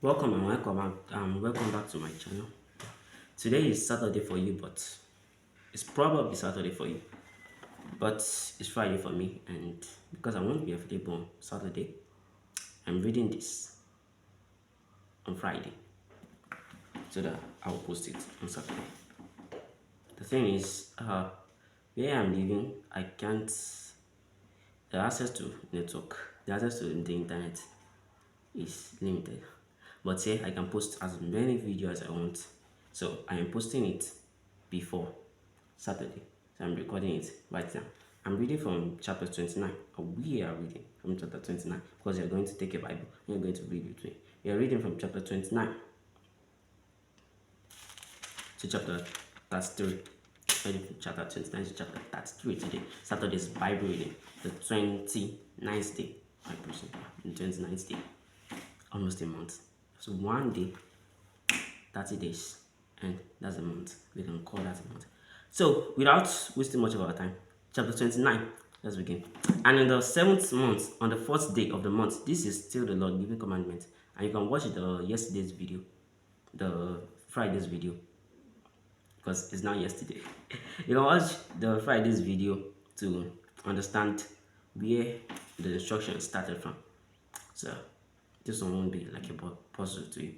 Welcome and welcome back to my channel. Today is Saturday for you, but it's probably Saturday for you, but it's Friday for me. And because I won't be available on Saturday, I'm reading this on Friday so that I will post it on Saturday. The thing is, where I'm living, I can't. The access to network, the access to the internet is limited. But here I can post as many videos as I want. So I am posting it before Saturday. So I'm recording it right now. I'm reading from chapter 29. We are reading from chapter 29 because you're going to take a Bible and you're going to read with me. You're reading from chapter 29 to chapter 33. Reading from chapter 29 to chapter 33 today. Saturday's Bible reading, the 29th day. I presume, the 29th day. Almost a month. So one day, 30 days, and that's a month. We can call that a month. So without wasting much of our time, chapter 29, let's begin. And in the seventh month, on the fourth day of the month, this is still the Lord giving commandment. And you can watch the yesterday's video, the Friday's video, because it's not yesterday. You can watch the Friday's video to understand where the instruction started from. So this one won't be like a puzzle to you.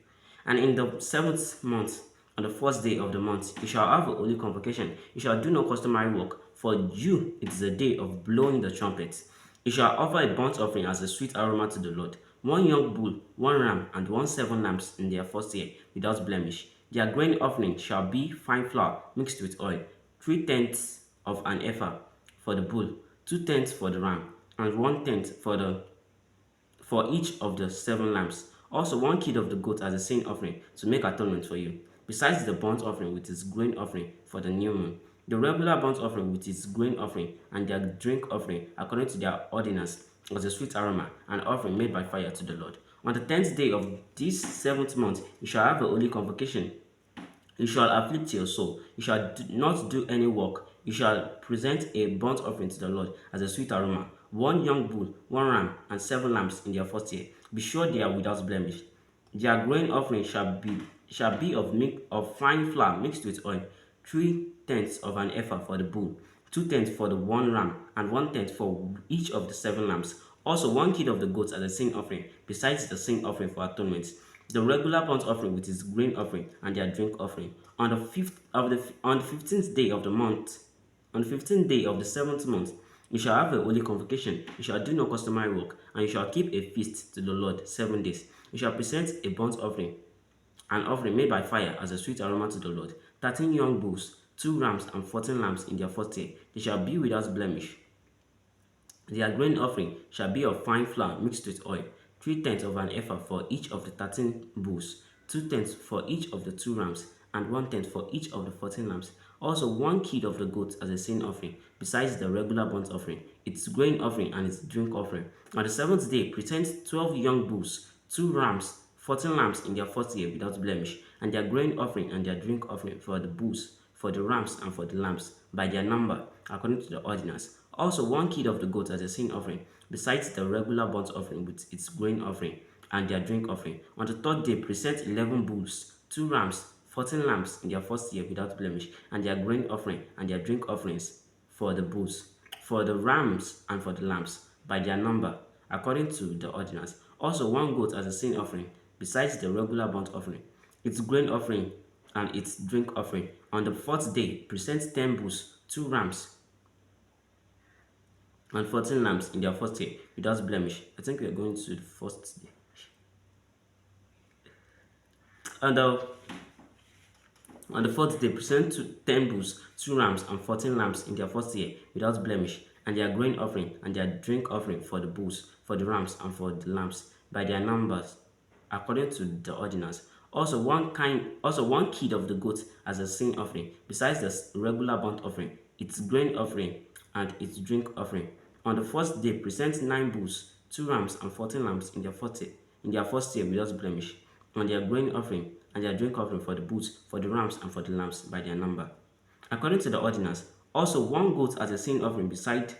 And in the seventh month, on the first day of the month, you shall have a holy convocation. You shall do no customary work. For you it is a day of blowing the trumpet. You shall offer a burnt offering as a sweet aroma to the Lord. One young bull, one ram, and 17 lambs in their first year, without blemish. Their grain offering shall be fine flour mixed with oil, 3/10 of an ephah for the bull, 2/10 for the ram, and 1/10 for each of the 7 lambs. Also, one kid of the goat as a sin offering to make atonement for you, besides the burnt offering with its grain offering for the new moon. The regular burnt offering with its grain offering and their drink offering, according to their ordinance, was a sweet aroma, an offering made by fire to the Lord. On the 10th day of this seventh month, you shall have a holy convocation. You shall afflict your soul. You shall not do any work. You shall present a burnt offering to the Lord as a sweet aroma. One young bull, one ram, and 7 lambs in their first year. Be sure they are without blemish. Their grain offering shall be of fine flour mixed with oil, 3/10 of an ephah for the bull, 2/10 for the one ram, and 1/10 for each of the 7 lambs. Also, one kid of the goats as a sin offering, besides the sin offering for atonement. The regular burnt offering with its grain offering and their drink offering. On the 15th day of the month, on the 15th day of the seventh month, you shall have a holy convocation. You shall do no customary work, and you shall keep a feast to the Lord 7 days. You shall present a burnt offering, an offering made by fire as a sweet aroma to the Lord. 13 young bulls, 2 rams, and 14 lambs in their first year. They shall be without blemish. Their grain offering shall be of fine flour mixed with oil, 3/10 of an ephah for each of the 13 bulls, 2/10 for each of the 2 rams, and 1/10 for each of the 14 lambs. Also, one kid of the goat as a sin offering, besides the regular burnt offering, its grain offering, and its drink offering. On the seventh day, present 12 young bulls, 2 rams, 14 lambs in their first year without blemish, and their grain offering and their drink offering for the bulls, for the rams, and for the lambs, by their number, according to the ordinance. Also, one kid of the goat as a sin offering, besides the regular burnt offering with its grain offering and their drink offering. On the third day, present 11 bulls, 2 rams, 14 lambs in their first year without blemish, and their grain offering and their drink offerings for the bulls, for the rams, and for the lambs, by their number, according to the ordinance. Also, one goat as a sin offering, besides the regular burnt offering, its grain offering, and its drink offering. On the fourth day, present 10 bulls, 2 rams, and 14 lambs in their first year without blemish. I think we are going to the first day. And on the fourth day, present 10 bulls, 2 rams, and 14 lambs in their first year without blemish, and their grain offering and their drink offering for the bulls, for the rams, and for the lambs, by their numbers, according to the ordinance. Also one kid of the goat as a sin offering, besides the regular burnt offering, its grain offering, and its drink offering. On the first day, present 9 bulls, 2 rams, and 14 lambs in their first year without blemish, and their grain offering and their drink offering for the bulls, for the rams, and for the lambs, by their number, according to the ordinance. Also, one goat as a sin offering beside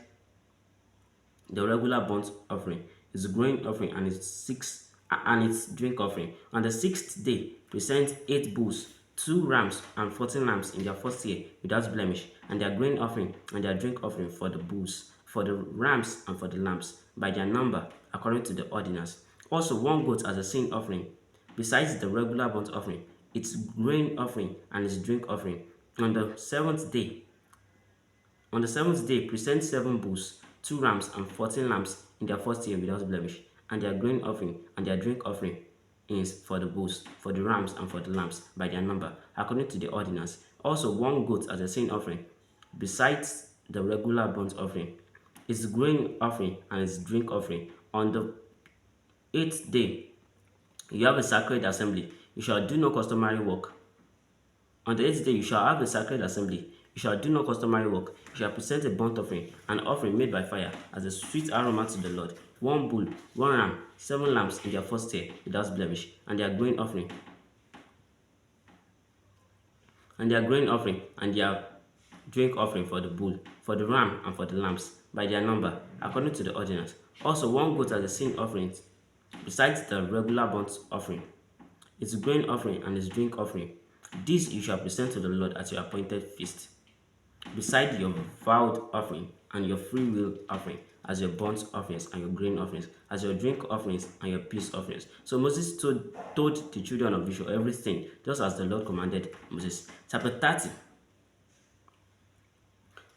the regular burnt offering, its grain offering, and its 6 and its drink offering. On the 6th day, present 8 bulls, 2 rams, and 14 lambs in their first year without blemish, and their grain offering and their drink offering for the bulls, for the rams, and for the lambs, by their number, according to the ordinance. Also, 1 goat as a sin offering, besides the regular burnt offering, its grain offering, and its drink offering. On the seventh day, present 7 bulls, 2 rams, and 14 lambs in their first year without blemish, and their grain offering and their drink offering is for the bulls, for the rams, and for the lambs by their number, according to the ordinance. Also, 1 goat as a sin offering, besides the regular burnt offering, its grain offering and its drink offering. On the 8th day, you have a sacred assembly. You shall do no customary work. On the 8th day, you shall have a sacred assembly. You shall do no customary work. You shall present a burnt offering, an offering made by fire, as a sweet aroma to the Lord. 1 bull, 1 ram, 7 lambs in their first year without blemish, and their grain offering, and their drink offering for the bull, for the ram, and for the lambs, by their number, according to the ordinance. Also, 1 goat as a sin offering, besides the regular burnt offering, its grain offering and its drink offering. This you shall present to the Lord at your appointed feast, beside your vowed offering and your free will offering, as your burnt offerings and your grain offerings, as your drink offerings and your peace offerings. So Moses told the children of Israel everything, just as the Lord commanded Moses. Chapter 30.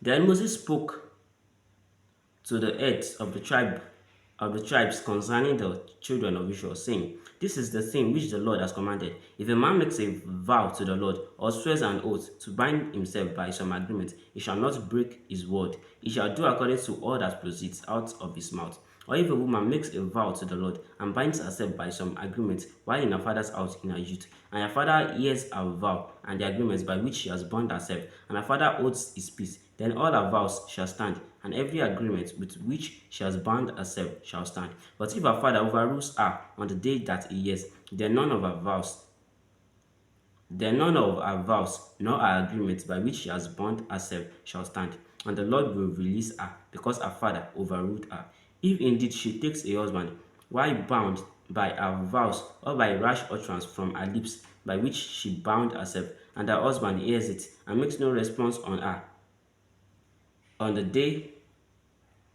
Then Moses spoke to the heads of the tribes concerning the children of Israel, saying, This is the thing which the Lord has commanded. If a man makes a vow to the Lord, or swears an oath to bind himself by some agreement, he shall not break his word. He shall do according to all that proceeds out of his mouth. Or if a woman makes a vow to the Lord and binds herself by some agreement while in her father's house in her youth, and her father hears her vow and the agreements by which she has bound herself, and her father holds his peace, then all her vows shall stand, and every agreement with which she has bound herself shall stand. But if her father overrules her on the day that he hears, then none of her vows, nor her agreements by which she has bound herself shall stand, and the Lord will release her, because her father overruled her. If indeed she takes a husband, while bound by her vows or by rash utterance from her lips by which she bound herself, and her husband hears it and makes no response on her on the day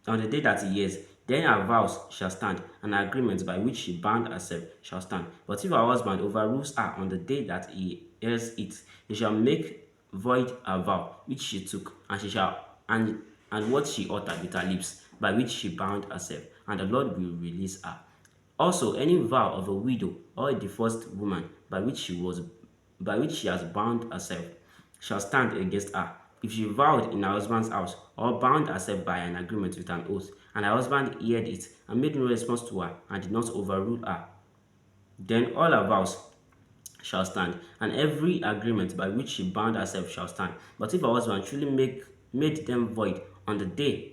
that he hears, then her vows shall stand, and her agreements by which she bound herself shall stand. But if her husband overrules her on the day that he hears it, he shall make void her vow which she took, and what she uttered with her lips, by which she bound herself, and the Lord will release her. Also, any vow of a widow or a divorced woman by which she has bound herself shall stand against her. If she vowed in her husband's house, or bound herself by an agreement with an oath, and her husband heard it and made no response to her and did not overrule her, then all her vows shall stand, and every agreement by which she bound herself shall stand. But if her husband truly made them void on the day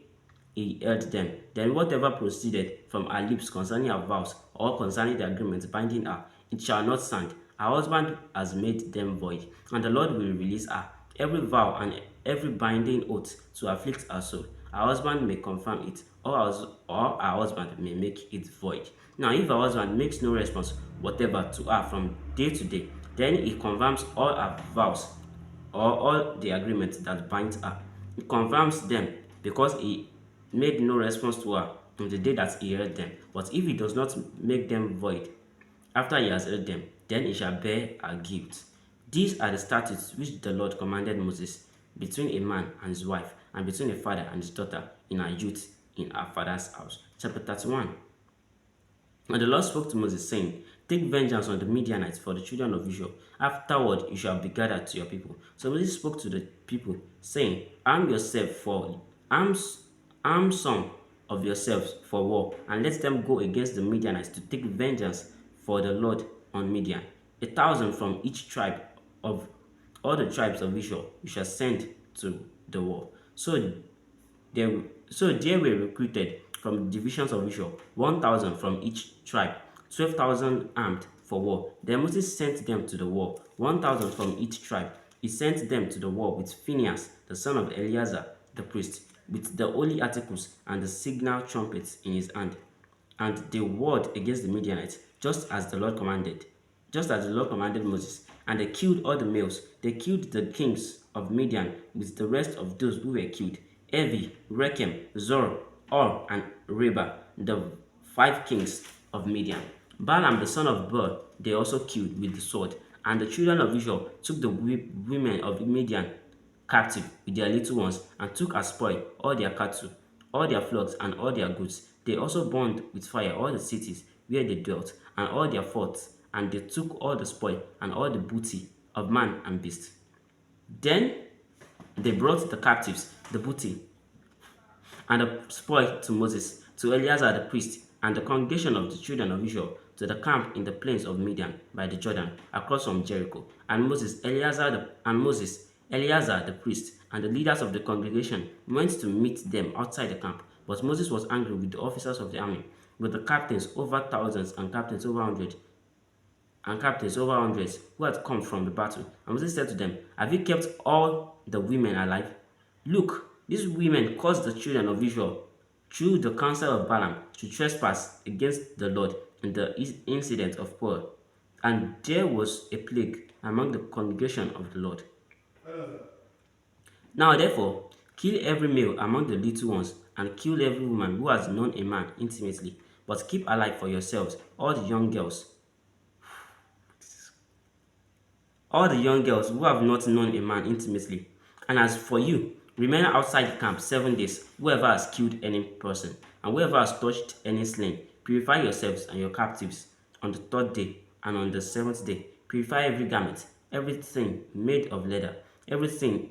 he heard them, then whatever proceeded from her lips concerning her vows or concerning the agreement binding her, it shall not stand. Her husband has made them void, and the Lord will release her. Every vow and every binding oath to afflict her soul, her husband may confirm it, or her husband may make it void. Now, if her husband makes no response whatever to her from day to day, then he confirms all her vows or all the agreements that bind her. He confirms them because he made no response to her on the day that he heard them. But if he does not make them void after he has heard them, then he shall bear her guilt. These are the statutes which the Lord commanded Moses between a man and his wife, and between a father and his daughter in her youth in her father's house. Chapter 31. And the Lord spoke to Moses, saying, Take vengeance on the Midianites for the children of Israel. Afterward you shall be gathered to your people. So Moses spoke to the people, saying, Arm some of yourselves for war, and let them go against the Midianites to take vengeance for the Lord on Midian. 1,000 from each tribe of all the tribes of Israel you shall send to the war. So there were recruited from the divisions of Israel 1,000 from each tribe, 12,000 armed for war. Then Moses sent them to the war, 1,000 from each tribe. He sent them to the war with Phinehas, the son of Eleazar, the priest, with the holy articles and the signal trumpets in his hand. And they warred against the Midianites. just as the Lord commanded, just as the Lord commanded Moses. And they killed all the males. They killed the kings of Midian with the rest of those who were killed: Evi, Rechem, Zor, Or, and Reba, the 5 kings of Midian. Balaam the son of Beor they also killed with the sword. And the children of Israel took the women of Midian captive with their little ones, and took as spoil all their cattle, all their flocks, and all their goods. They also burned with fire all the cities where they dwelt, and all their forts, and they took all the spoil and all the booty of man and beast. Then they brought the captives, the booty, and the spoil to Moses, to Eleazar the priest, and the congregation of the children of Israel, to the camp in the plains of Midian by the Jordan, across from Jericho. And Moses, Eleazar the priest, and the leaders of the congregation went to meet them outside the camp. But Moses was angry with the officers of the army, with the captains over thousands and captains over hundreds who had come from the battle. And Moses said to them, "Have you kept all the women alive? Look, these women caused the children of Israel, through the counsel of Balaam, to trespass against the Lord in the incident of Peor. And there was a plague among the congregation of the Lord. Now therefore, kill every male among the little ones, and kill every woman who has known a man intimately, but keep alive for yourselves all the young girls who have not known a man intimately. And as for you, remain outside the camp 7 days, whoever has killed any person, and whoever has touched any slain. Purify yourselves and your captives on the 3rd day, and on the 7th day. Purify every garment, everything made of leather, everything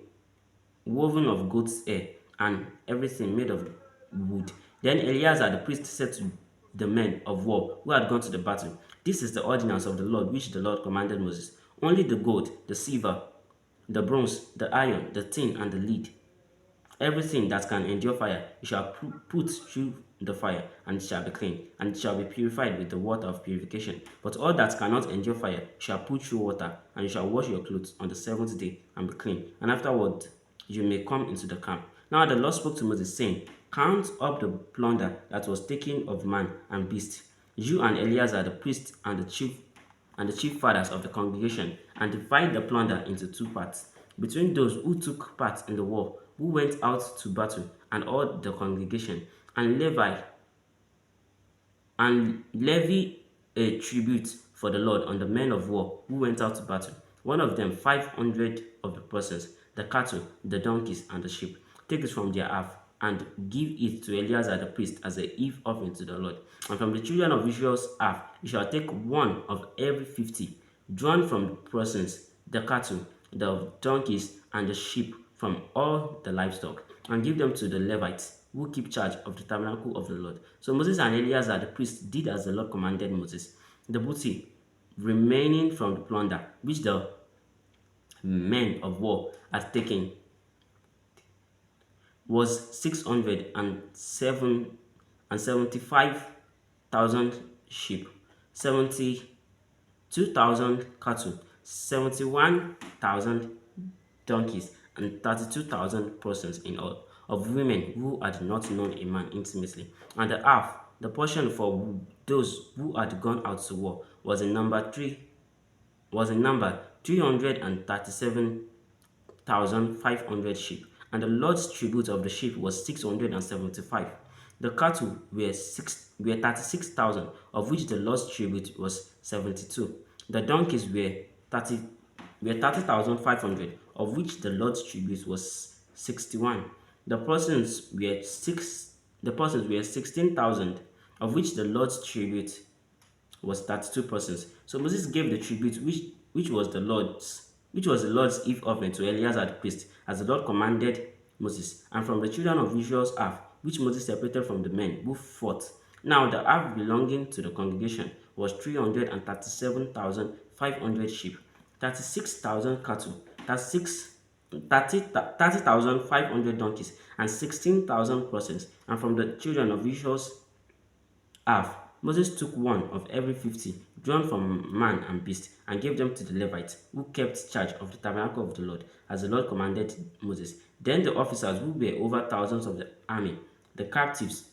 woven of goat's hair, and everything made of wood." Then Eleazar the priest said to the men of war who had gone to the battle, "This is the ordinance of the Lord which the Lord commanded Moses. Only the gold, the silver, the bronze, the iron, the tin, and the lead, everything that can endure fire, you shall put through the fire, and it shall be clean, and it shall be purified with the water of purification. But all that cannot endure fire, you shall put through water, and you shall wash your clothes on the 7th day, and be clean. And afterward you may come into the camp." Now the Lord spoke to Moses, saying, "Count up the plunder that was taken of man and beast, you and Eleazar the priest and the chief fathers of the congregation, and divide the plunder into 2 parts, between those who took part in the war, who went out to battle, and all the congregation, and levy a tribute for the Lord on the men of war who went out to battle. One of them 500 of the persons, the cattle, the donkeys, and the sheep. Take it from their half, and give it to Eleazar the priest as a heave offering to the Lord. And from the children of Israel's half, you shall take 1 of every 50, drawn from the persons, the cattle, the donkeys, and the sheep, from all the livestock, and give them to the Levites, who keep charge of the tabernacle of the Lord." So Moses and Eleazar the priest did as the Lord commanded Moses. The booty remaining from the plunder which the men of war had taken was 675,000 sheep, 72,000 cattle, 71,000 donkeys, and 32,000 persons in all, of women who had not known a man intimately. And the half, the portion for those who had gone out to war, was in number 337,500 sheep. And the Lord's tribute of the sheep was 675. The cattle were 36,000, of which the Lord's tribute was 72. The donkeys were 30,500, of which the Lord's tribute was 61. The persons were 16,000, of which the Lord's tribute was 32 persons. So Moses gave the tribute which was the Lord's heave offering to Eleazar the priest, as the Lord commanded Moses, and from the children of Israel's half, which Moses separated from the men who fought. Now the half belonging to the congregation was 337,500 sheep, 36,000 cattle, 30,500 donkeys, and 16,000 persons. And from the children of Israel's half, Moses took 1 of every 50, drawn from man and beast, and gave them to the Levites, who kept charge of the tabernacle of the Lord, as the Lord commanded Moses. Then the officers who were over thousands of the army, the captains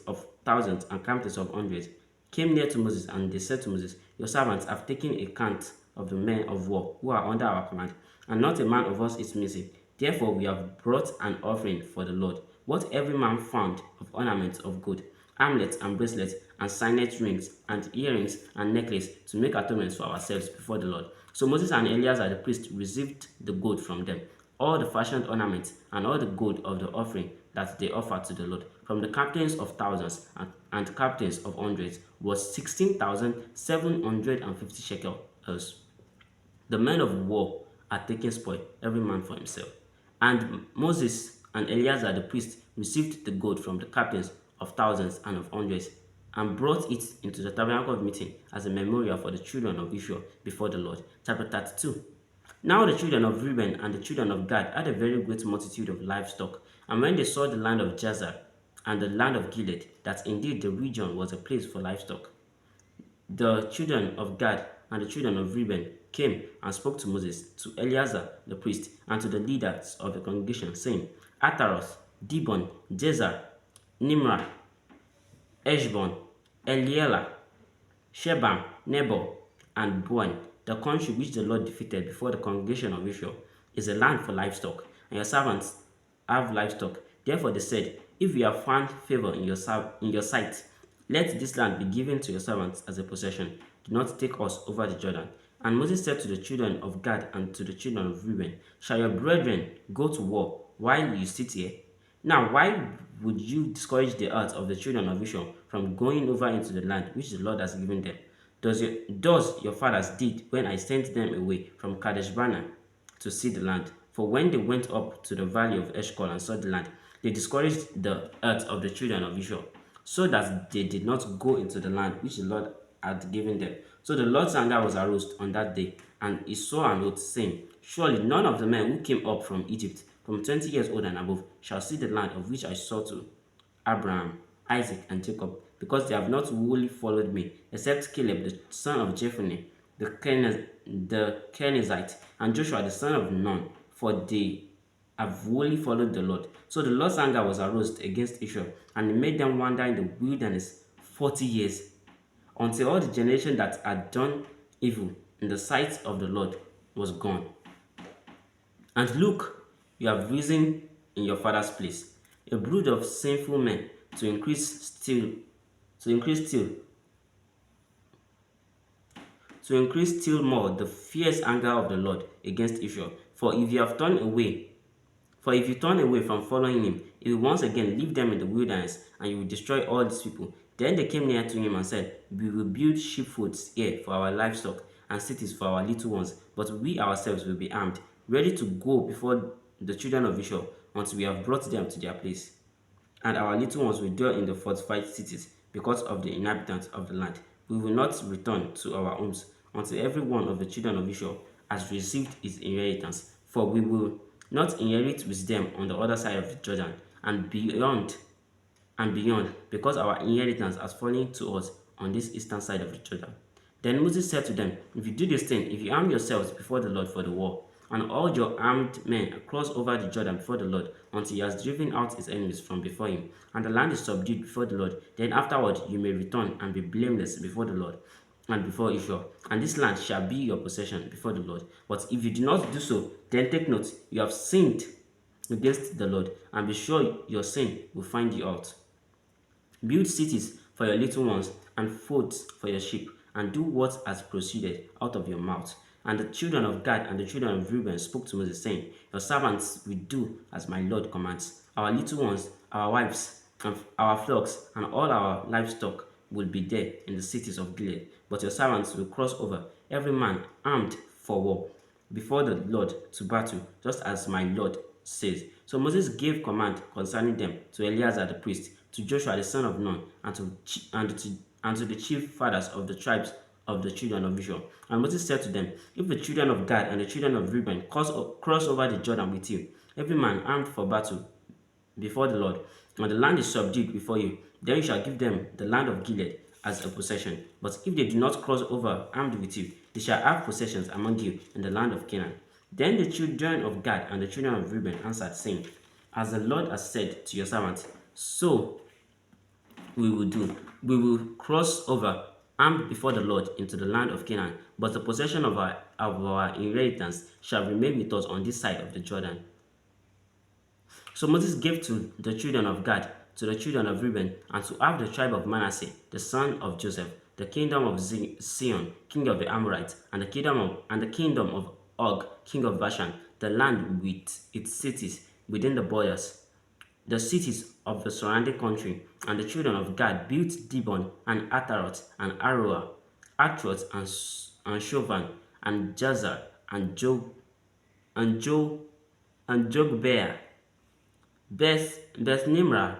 of thousands and captains of hundreds, came near to Moses, and they said to Moses, Your servants have taken a count of the men of war who are under our command, and not a man of us is missing. Therefore we have brought an offering for the Lord, what every man found of ornaments of gold, armlets and bracelets, and signet rings, and earrings and necklace, to make atonements for ourselves before the Lord. So Moses and Eleazar the priest received the gold from them, all the fashioned ornaments, and all the gold of the offering that they offered to the Lord, from the captains of thousands and captains of hundreds, was 16,750 shekels. The men of war had taken spoil, every man for himself. And Moses and Eleazar the priest received the gold from the captains of thousands and of hundreds, and brought it into the tabernacle of meeting as a memorial for the children of Israel before the Lord. Chapter 32. Now the children of Reuben and the children of Gad had a very great multitude of livestock. And when they saw the land of Jazer and the land of Gilead, that indeed the region was a place for livestock, the children of Gad and the children of Reuben came and spoke to Moses, to Eleazar the priest, and to the leaders of the congregation, saying, Ataroth, Dibon, Jezer, Nimrah, Eshbon, Eliela, Shebam, Nebo, and Boan, the country which the Lord defeated before the congregation of Israel, is a land for livestock, and your servants have livestock. Therefore they said, If we have found favor in your sight, let this land be given to your servants as a possession. Do not take us over the Jordan. And Moses said to the children of Gad and to the children of Reuben, Shall your brethren go to war while you sit here? Now, why would you discourage the hearts of the children of Israel from going over into the land which the Lord has given them? Does your fathers did when I sent them away from Kadesh Barnea to see the land? For when they went up to the valley of Eshcol and saw the land, they discouraged the hearts of the children of Israel, so that they did not go into the land which the Lord had given them. So the Lord's anger was aroused on that day, and he swore an oath, saying, Surely none of the men who came up from Egypt, from 20 years old and above, shall see the land of which I swore to Abraham, Isaac, and Jacob, because they have not wholly followed me, except Caleb the son of Jephunneh, the Kenizzite, and Joshua the son of Nun, for they have wholly followed the Lord. So the Lord's anger was aroused against Israel, and he made them wander in the wilderness 40 years, until all the generation that had done evil in the sight of the Lord was gone. And look, you have risen in your father's place, a brood of sinful men, to increase still more the fierce anger of the Lord against Israel. For if you turn away from following him, he will once again leave them in the wilderness, and you will destroy all these people. Then they came near to him and said, We will build sheepfolds here for our livestock, and cities for our little ones, but we ourselves will be armed, ready to go before the children of Israel, until we have brought them to their place. And our little ones will dwell in the fortified cities, because of the inhabitants of the land. We will not return to our homes, until every one of the children of Israel has received his inheritance. For we will not inherit with them on the other side of the Jordan, and beyond, because our inheritance has fallen to us on this eastern side of the Jordan. Then Moses said to them, If you do this thing, if you arm yourselves before the Lord for the war, and all your armed men cross over the Jordan before the Lord, until he has driven out his enemies from before him, and the land is subdued before the Lord, then afterward you may return and be blameless before the Lord and before Israel, and this land shall be your possession before the Lord. But if you do not do so, then take note, you have sinned against the Lord, and be sure your sin will find you out. Build cities for your little ones, and folds for your sheep, and do what has proceeded out of your mouth. And the children of Gad and the children of Reuben spoke to Moses, saying, Your servants will do as my Lord commands. Our little ones, our wives, and our flocks, and all our livestock will be there in the cities of Gilead. But your servants will cross over, every man armed for war, before the Lord to battle, just as my Lord says. So Moses gave command concerning them to Eleazar the priest, to Joshua the son of Nun, and to the chief fathers of the tribes of the children of Israel. And Moses said to them, If the children of Gad and the children of Reuben cross over the Jordan with you, every man armed for battle before the Lord, and the land is subdued before you, then you shall give them the land of Gilead as a possession. But if they do not cross over armed with you, they shall have possessions among you in the land of Canaan. Then the children of Gad and the children of Reuben answered, saying, As the Lord has said to your servants, so we will do. We will cross over armed before the Lord into the land of Canaan, but the possession of our inheritance shall remain with us on this side of the Jordan. So Moses gave to the children of Gad, to the children of Reuben, and to half the tribe of Manasseh, the son of Joseph, the kingdom of Sion, king of the Amorites, and the kingdom of Og, king of Bashan, the land with its cities within the borders, the cities of the surrounding country. And the children of Gad built Dibon and Ataroth and Aroah, Atroth and Shovan and Jazer and and Jo and Jogbeah, Beth Nimrah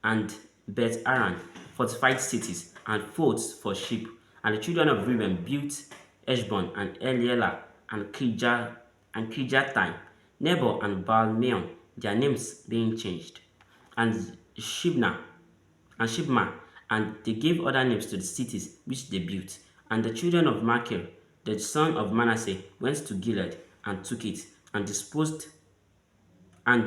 and Beth Aran, fortified cities and forts for sheep. And the children of Reuben built Eshbon and Eliela and Kirjathaim, Nebo and Baal-meon, their names being changed, and Shibma, and they gave other names to the cities which they built. And the children of Machir, the son of Manasseh, went to Gilead and took it, and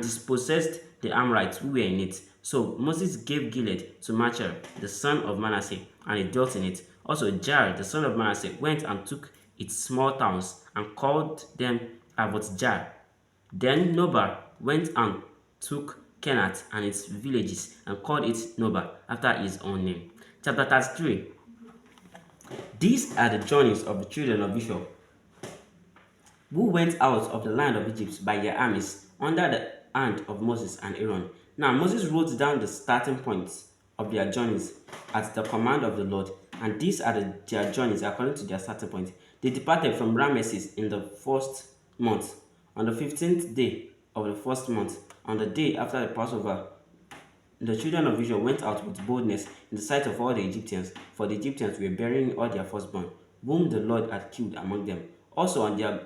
dispossessed the Amorites who were in it. So Moses gave Gilead to Machir, the son of Manasseh, and he dwelt in it. Also Jair, the son of Manasseh, went and took its small towns and called them Avoth Jair. Then Nobar went and took Kenath and its villages and called it Nobar after his own name. Chapter 33. These are the journeys of the children of Israel who went out of the land of Egypt by their armies under the hand of Moses and Aaron. Now Moses wrote down the starting points of their journeys at the command of the Lord, and these are their journeys according to their starting point. They departed from Ramesses in the first month, on the 15th day of the first month, on the day after the Passover. The children of Israel went out with boldness in the sight of all the Egyptians, for the Egyptians were burying all their firstborn, whom the Lord had killed among them. Also on their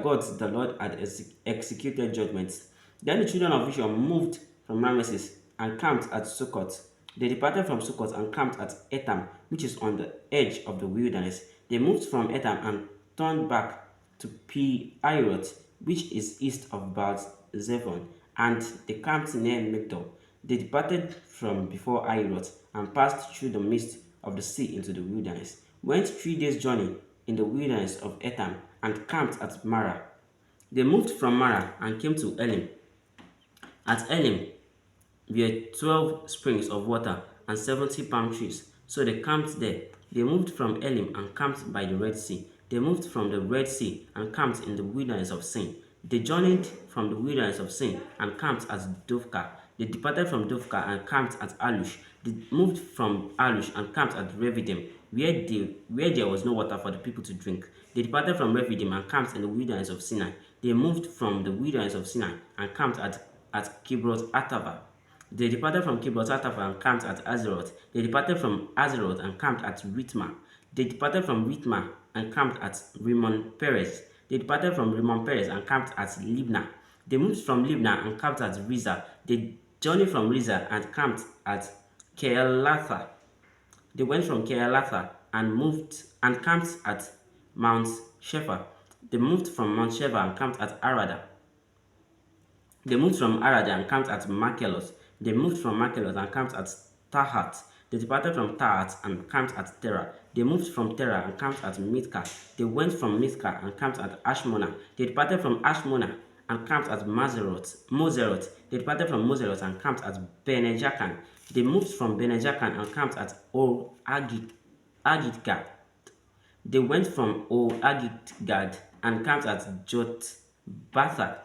gods the Lord had executed judgments. Then the children of Israel moved from Ramesses and camped at Succoth. They departed from Succoth and camped at Etham, which is on the edge of the wilderness. They moved from Etham and turned back to Pi-Hahiroth, which is east of Baal-zephon, and they camped near Migdol. They departed from before Hahiroth and passed through the midst of the sea into the wilderness, went 3 days' journey in the wilderness of Etham, and camped at Marah. They moved from Marah and came to Elim. At Elim were 12 springs of water and 70 palm trees, so they camped there. They moved from Elim and camped by the Red Sea. They moved from the Red Sea and camped in the wilderness of Sin. They journeyed from the wilderness of Sin and camped at Dovka. They departed from Dovka and camped at Alush. They moved from Alush and camped at Revidim, where there was no water for the people to drink. They departed from Revidim and camped in the wilderness of Sinai. They moved from the wilderness of Sinai and camped at Kibroth Hattaavah. They departed from Kibroth Hattaavah and camped at Azeroth. They departed from Azeroth and camped at Ritma. They departed from Ritma and camped at Rimmon Perez. They departed from Rimmon Perez and camped at Libnah. They moved from Libnah and camped at Rizah. They journeyed from Rizah and camped at Kehelatha. They went from Kehelatha and camped at Mount Shephar. They moved from Mount Shephar and camped at Arada. They moved from Arada and camped at Makheloth. They moved from Makheloth and camped at Tahat. They departed from Tahat and camped at Terah. They moved from Terah and camped at Mithka. They went from Mithka and camped at Ashmona. They departed from Ashmona and camped at Moseroth. They departed from Moseroth and camped at Bene-Jaakan. They moved from Bene-Jaakan and camped at Or-Haggidgad. They went from Or-Haggidgad and camped at Jotbatha.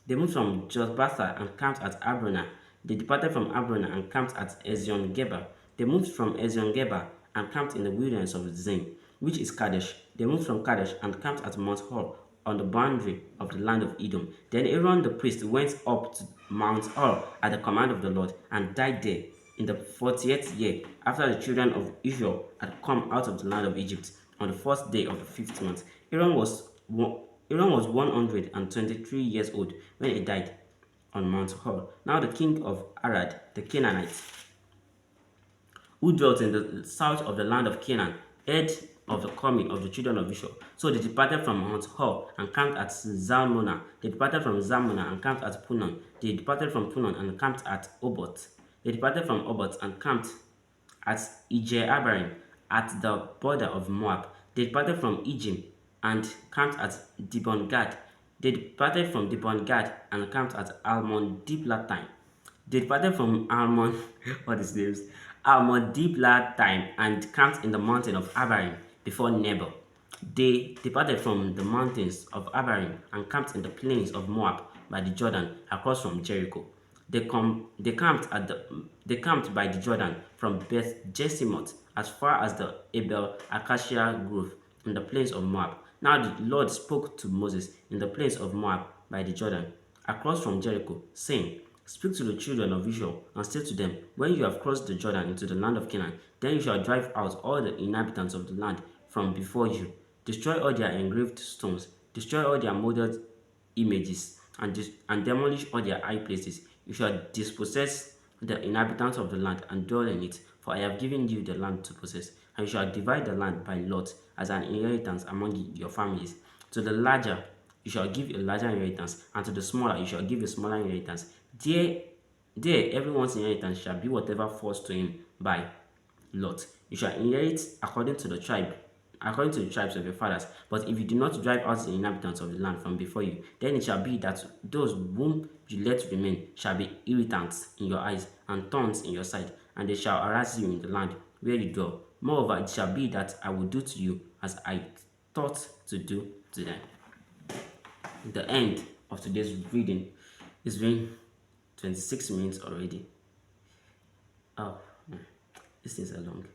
They moved from Jotbatha and camped at Abrona. They departed from Abrona and camped at Ezion-Geber. They moved from Ezion-Geber and camped in the wilderness of Zin, which is Kadesh. They moved from Kadesh and camped at Mount Hor on the boundary of the land of Edom. Then Aaron the priest went up to Mount Hor at the command of the Lord and died there in the 40th year after the children of Israel had come out of the land of Egypt on the first day of the 5th month. Aaron was 123 years old when he died on Mount Hor. Now the king of Arad, the Canaanite, who dwelt in the south of the land of Canaan, heard of the coming of the children of Israel. So they departed from Mount Hor and camped at Zalmonah. They departed from Zalmonah and camped at Punon. They departed from Punon and camped at Oboth. They departed from Obot and camped at Ije-Abarim at the border of Moab. They departed from Ejim and camped at Dibon-Gad. They departed from Dibon-Gad and camped at Almon-Diblatime. They departed from Almon, what is names? Almon-Diblatime and camped in the mountain of Abarim before Nebo. They departed from the mountains of Abarim and camped in the plains of Moab by the Jordan across from Jericho. They camped by the Jordan from Beth Jesimoth as far as the Abel Acacia Grove in the plains of Moab. Now the Lord spoke to Moses in the plains of Moab by the Jordan, across from Jericho, saying, Speak to the children of Israel and say to them, When you have crossed the Jordan into the land of Canaan, then you shall drive out all the inhabitants of the land from before you. Destroy all their engraved stones, destroy all their molded images, and demolish all their high places. You shall dispossess the inhabitants of the land and dwell in it, for I have given you the land to possess. And you shall divide the land by lot as an inheritance among your families. To the larger you shall give a larger inheritance, and to the smaller you shall give a smaller inheritance. There everyone's inheritance shall be whatever falls to him by lot. You shall inherit according to the tribes of your fathers. But if you do not drive out the inhabitants of the land from before you, then it shall be that those whom you let remain shall be irritants in your eyes and thorns in your side, and they shall harass you in the land where you dwell. Moreover, it shall be that I will do to you as I thought to do to them. The end of today's reading is been 26 minutes already. Oh, these things are long.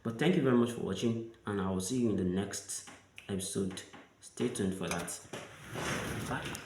But thank you very much for watching, and I will see you in the next episode. Stay tuned for that. Bye.